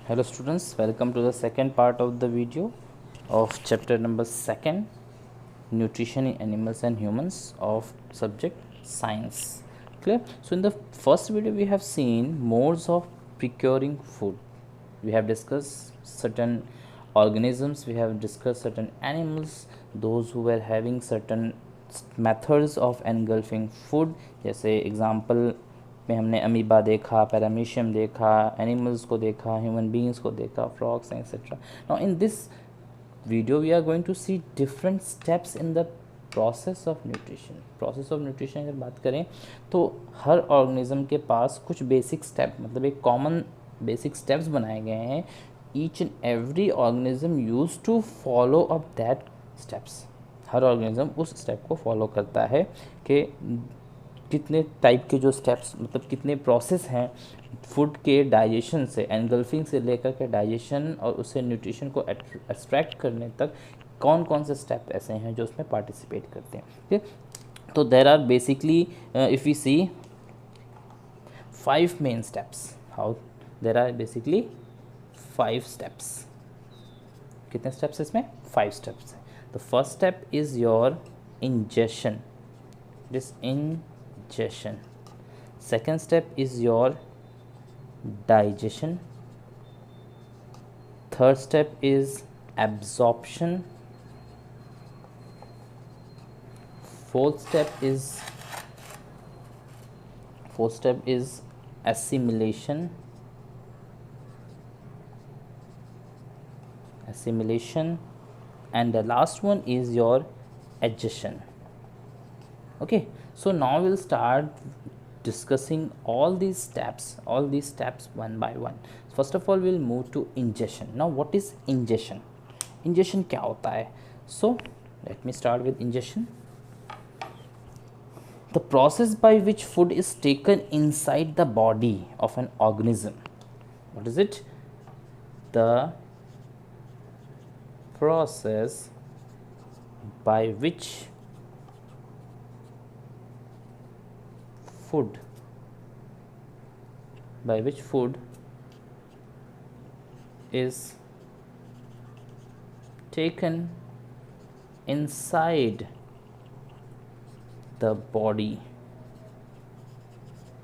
Hello students, welcome to the second part of the video of chapter number 2, nutrition in animals and humans of subject science. Clear? So in the first video we have seen modes of procuring food. We have discussed certain organisms, we have discussed certain animals, those who were having certain methods of engulfing food. जैसे example में हमने amoeba देखा, paramecium देखा, animals को देखा, human beings को देखा, frogs etcetera. Now in this video we are going to see different steps in the process of nutrition. Process of nutrition अगर बात करें तो हर ऑर्गेनिज्म के पास कुछ बेसिक स्टेप, मतलब एक कॉमन बेसिक स्टेप्स बनाए गए हैं. Each and every organism use to follow up that steps. हर ऑर्गेनिज्म उस स्टेप को फॉलो करता है कि कितने टाइप के जो स्टेप्स, मतलब कितने प्रोसेस हैं फूड के डाइजेशन से, एनगल्फिंग से लेकर के डाइजेशन और उससे न्यूट्रिशन को एक्सट्रैक्ट करने तक कौन कौन से स्टेप ऐसे हैं जो उसमें पार्टिसिपेट करते हैं. ठीक है, तो there are basically if you see 5 main steps. How there are basically 5 steps. कितने स्टेप्स इसमें? 5 स्टेप्स है. The first step is your ingestion. This ingestion. Second step is your digestion. Third step is absorption. Fourth step is assimilation. And the last one is your adgestion. Okay, so now we'll start discussing all these steps one by one. First of all, we'll move to ingestion. Now what is ingestion? Ingestion क्या होता है? So let me start with ingestion. The process by which food is taken inside the body of an organism. What is it? The process by which food is taken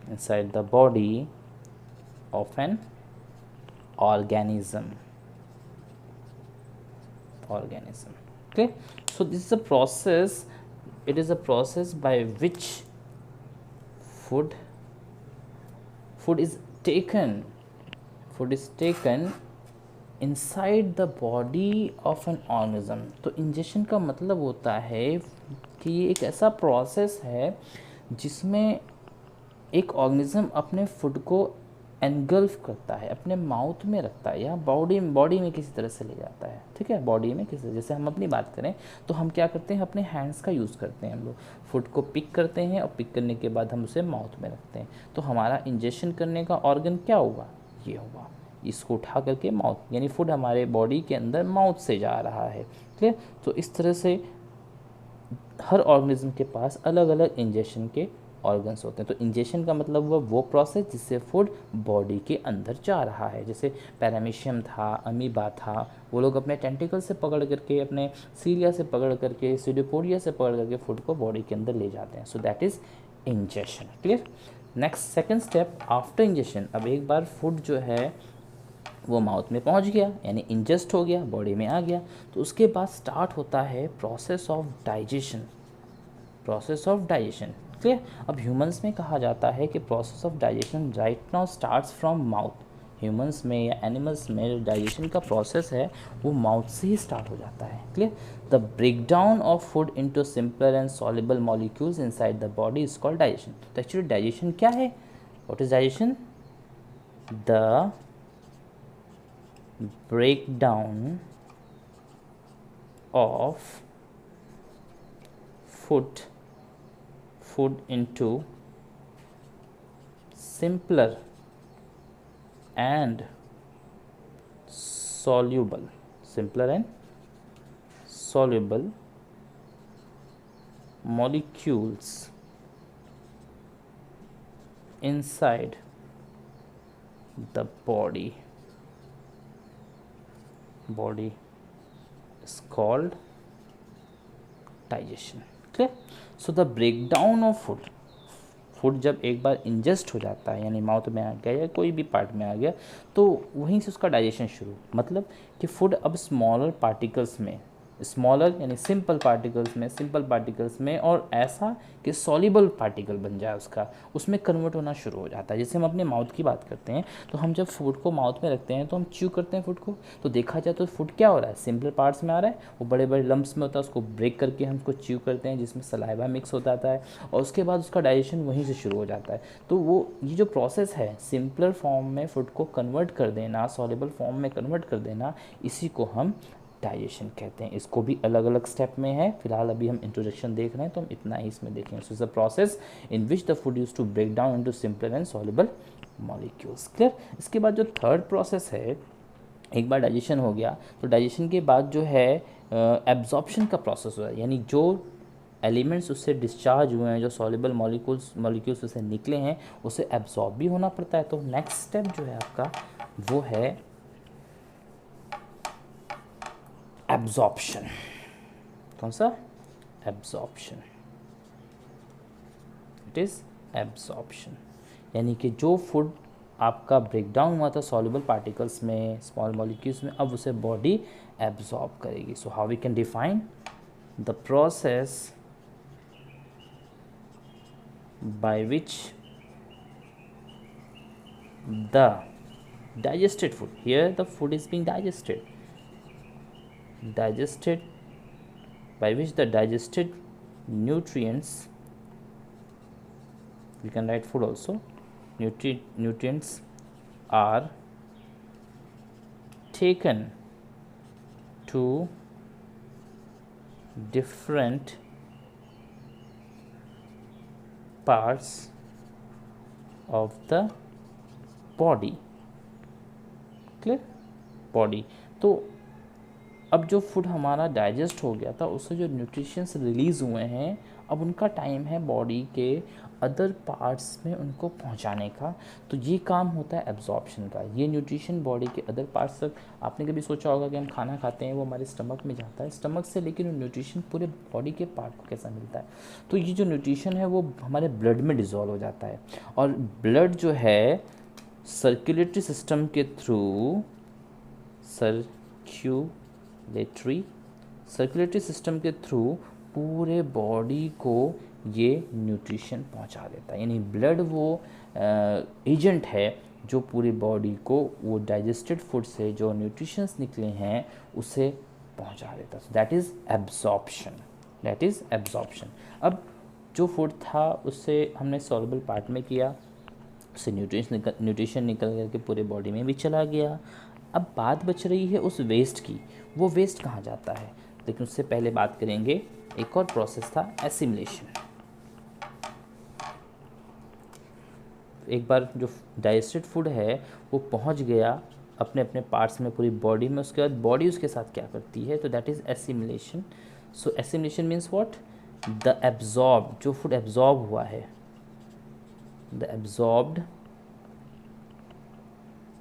inside the body of an organism. Okay, so this is a process. It is a process by which food is taken inside the body of an organism. तो injection का मतलब होता है कि ये एक ऐसा process है जिसमें एक ऑर्गेनिज्म अपने फूड को एनगल्फ करता है, अपने माउथ में रखता है या बॉडी में किसी तरह से ले जाता है. ठीक है, बॉडी में किसी, जैसे हम अपनी बात करें तो हम क्या करते हैं, अपने हैंड्स का यूज़ करते हैं. हम लोग फूड को पिक करते हैं और पिक करने के बाद हम उसे माउथ में रखते हैं. तो हमारा इंजेक्शन करने का ऑर्गन क्या होगा? ये होगा. इसको उठा करके माउथ, यानी फूड हमारे बॉडी के अंदर माउथ से जा रहा है. क्लियर? तो इस तरह से हर ऑर्गेनिज्म के पास अलग अलग इंजेक्शन के ऑर्गन्स होते हैं. तो इंजेक्शन का मतलब हुआ वो प्रोसेस जिससे फूड बॉडी के अंदर जा रहा है. जैसे पैरामीशियम था, अमीबा था, वो लोग अपने टेंटिकल से पकड़ करके, अपने सीलिया से पकड़ करके, सीडोपोडिया से पकड़ करके फूड को बॉडी के अंदर ले जाते हैं. सो that is injection. Clear? Next second step after injection. अब एक बार फूड जो है वो माउथ में पहुंच गया, यानी इंजेस्ट हो गया, बॉडी में आ गया, तो उसके बाद स्टार्ट होता है प्रोसेस ऑफ डाइजेशन. क्लियर? अब ह्यूमंस में कहा जाता है कि process of digestion right now starts from mouth. Humans में या एनिमल्स में डाइजेशन का प्रोसेस है वो माउथ से ही स्टार्ट हो जाता है. Clear? The breakdown of food into simpler and soluble molecules inside the body is called digestion. तो एक्चुअली डाइजेशन क्या है? What is digestion? The breakdown of food into simpler and soluble molecules inside the body body is called digestion. Clear? So the breakdown of food जब एक बार ingest हो जाता है, यानी mouth में आ गया या कोई भी पार्ट में आ गया, तो वहीं से उसका डाइजेशन शुरू, मतलब कि फूड अब स्मॉलर पार्टिकल्स में, स्मॉलर यानी सिंपल पार्टिकल्स में और ऐसा कि सॉल्युबल पार्टिकल बन जाए उसका, उसमें कन्वर्ट होना शुरू हो जाता है। जैसे हम अपने माउथ की बात करते हैं, तो हम जब फूड को माउथ में रखते हैं तो हम च्यू करते हैं फूड को, तो देखा जाए तो फूड क्या हो रहा है, सिंपल पार्ट्स में आ रहा है, वो बड़े बड़े लम्प्स में होता है, उसको ब्रेक करके हम उसको च्यू करते हैं, जिसमें सलाइवा मिक्स हो जाता है और उसके बाद उसका डाइजेशन वहीं से शुरू हो जाता है। तो वो ये जो प्रोसेस है, सिंपलर फॉर्म में फूड को कन्वर्ट कर देना, सॉल्युबल फॉर्म में कन्वर्ट कर देना, इसी को हम डाइजेशन कहते हैं। इसको भी अलग अलग स्टेप में है, फिलहाल अभी हम इंट्रोडक्शन देख रहे हैं तो हम इतना ही इसमें देखेंगे। So is a process in which the food use to break down into simple and soluble molecules. Clear? इसके बाद जो थर्ड प्रोसेस है, एक बार डाइजेशन हो गया तो डाइजेशन के बाद जो है एब्जॉर्प्शन का प्रोसेस हुआ है, यानी जो एलिमेंट्स उससे डिस्चार्ज हुए हैं, जो सॉल्युबल मॉलिक्यूल्स उससे निकले हैं, उसे एब्जॉर्ब भी होना पड़ता है। तो नेक्स्ट स्टेप जो है आपका वो है एब्जॉर्प्शन। कौन सा? एब्जॉर्प्शन। इट इज़ एब्जॉर्प्शन, यानी कि जो फूड आपका ब्रेक डाउन हुआ था सॉल्युबल पार्टिकल्स में, स्मॉल मॉलिक्यूल्स में, अब उसे बॉडी एब्जॉर्ब करेगी। So how we can define the process by which the digested food, here the food is being digested by which the digested nutrients, we can write food also, nutrients are taken to different parts of the body. Clear? Body. तो अब जो food हमारा digest हो गया था, उससे जो nutritions release हुए हैं, अब उनका टाइम है बॉडी के अदर पार्ट्स में उनको पहुंचाने का। तो ये काम होता है एब्जॉर्प्शन का। ये न्यूट्रिशन बॉडी के अदर पार्ट्स तक, आपने कभी सोचा होगा कि हम खाना खाते हैं वो हमारे स्टमक में जाता है, स्टमक से, लेकिन वो न्यूट्रिशन पूरे बॉडी के पार्ट को कैसा मिलता है? तो ये जो न्यूट्रिशन है वो हमारे ब्लड में डिज़ोल्व हो जाता है, और ब्लड जो है सर्कुलेटरी सिस्टम के थ्रू, सर्कुलेटरी सिस्टम के थ्रू पूरे बॉडी को ये न्यूट्रिशन पहुंचा देता है। यानी ब्लड वो एजेंट है जो पूरी बॉडी को वो डाइजेस्टेड फूड से जो न्यूट्रिशंस निकले हैं उसे पहुंचा देता है। That is absorption. अब जो फूड था उससे हमने सॉल्युबल पार्ट में किया, उससे न्यूट्रिशन निकल करके पूरे बॉडी में भी चला गया। अब बात बच रही है उस वेस्ट की, वो वेस्ट कहाँ जाता है? लेकिन उससे पहले बात करेंगे, एक और प्रोसेस था एसिमिलेशन। एक बार जो डाइजेस्टेड फूड है वो पहुंच गया अपने अपने पार्ट्स में पूरी बॉडी में, उसके बाद बॉडी उसके साथ क्या करती है? तो that is assimilation. So assimilation means what? The absorb, जो फूड एब्जॉर्ब हुआ है, the absorbed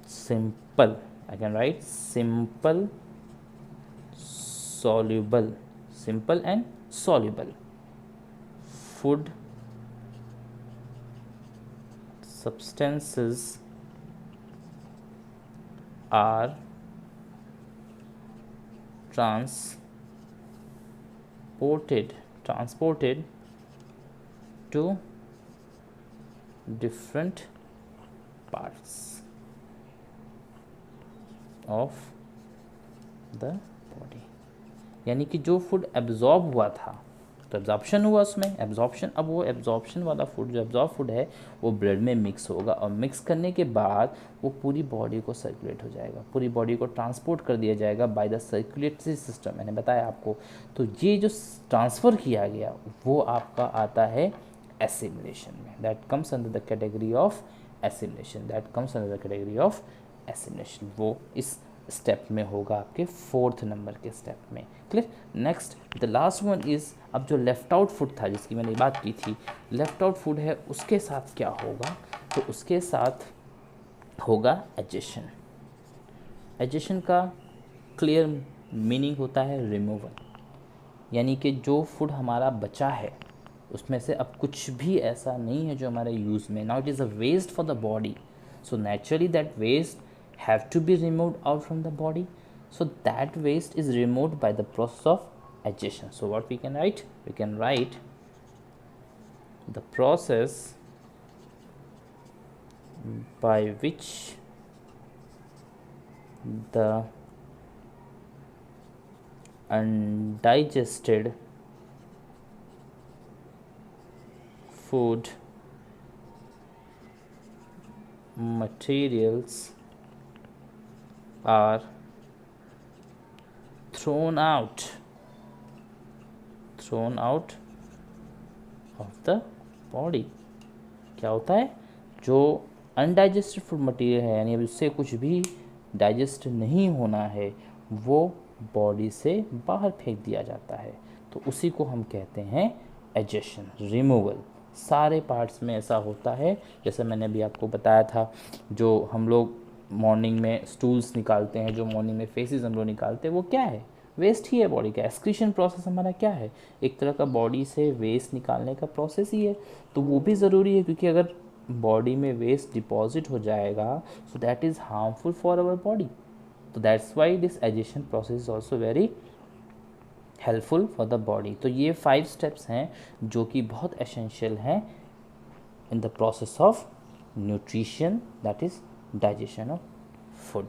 simple, I can write simple and soluble food substances are transported to different parts of the body। यानी कि जो फूड एब्जॉर्ब हुआ था तो absorption हुआ उसमें, एब्जॉर्प्शन, अब वो एब्जॉर्प्शन वाला फूड, जो एब्जॉर्ब फूड है वो ब्लड में मिक्स होगा, और मिक्स करने के बाद वो पूरी बॉडी को सर्कुलेट हो जाएगा, पूरी बॉडी को ट्रांसपोर्ट कर दिया जाएगा बाय द सर्कुलेटरी सिस्टम, मैंने बताया आपको। तो ये जो ट्रांसफ़र किया गया वो आपका आता है assimilation में, that comes under the category of assimilation। वो इस स्टेप में होगा आपके 4th नंबर के स्टेप में। Clear? Next the last one is, अब जो लेफ्ट आउट फूड था जिसकी मैंने बात की थी, लेफ्ट आउट फूड है, उसके साथ क्या होगा? तो उसके साथ होगा एजेशन। एजेशन का क्लियर मीनिंग होता है रिमूवल, यानी कि जो फूड हमारा बचा है उसमें से अब कुछ भी ऐसा नहीं है जो हमारे यूज़ में, now it is a waste for the body, so naturally that waste have to be removed out from the body, so that waste is removed by the process of digestion. So what we can write? We can write the process by which the undigested food materials are thrown out of the body. क्या होता है, जो undigested food material है यानी उससे कुछ भी digest नहीं होना है वो बॉडी से बाहर फेंक दिया जाता है, तो उसी को हम कहते हैं एजेशन, रिमूवल। सारे पार्ट्स में ऐसा होता है, जैसे मैंने अभी आपको बताया था, जो हम लोग मॉर्निंग में स्टूल्स निकालते हैं, जो मॉर्निंग में फेसेस हम लोग निकालते हैं, वो क्या है, वेस्ट ही है बॉडी का। एक्सक्रीशन प्रोसेस हमारा क्या है, एक तरह का बॉडी से वेस्ट निकालने का प्रोसेस ही है, तो वो भी ज़रूरी है, क्योंकि अगर बॉडी में वेस्ट डिपॉजिट हो जाएगा so that is harmful for our body, तो that's why this egestion process is also very helpful for the body. तो ये 5 स्टेप्स हैं जो कि बहुत एसेंशियल हैं इन the process of nutrition, that is digestion of food।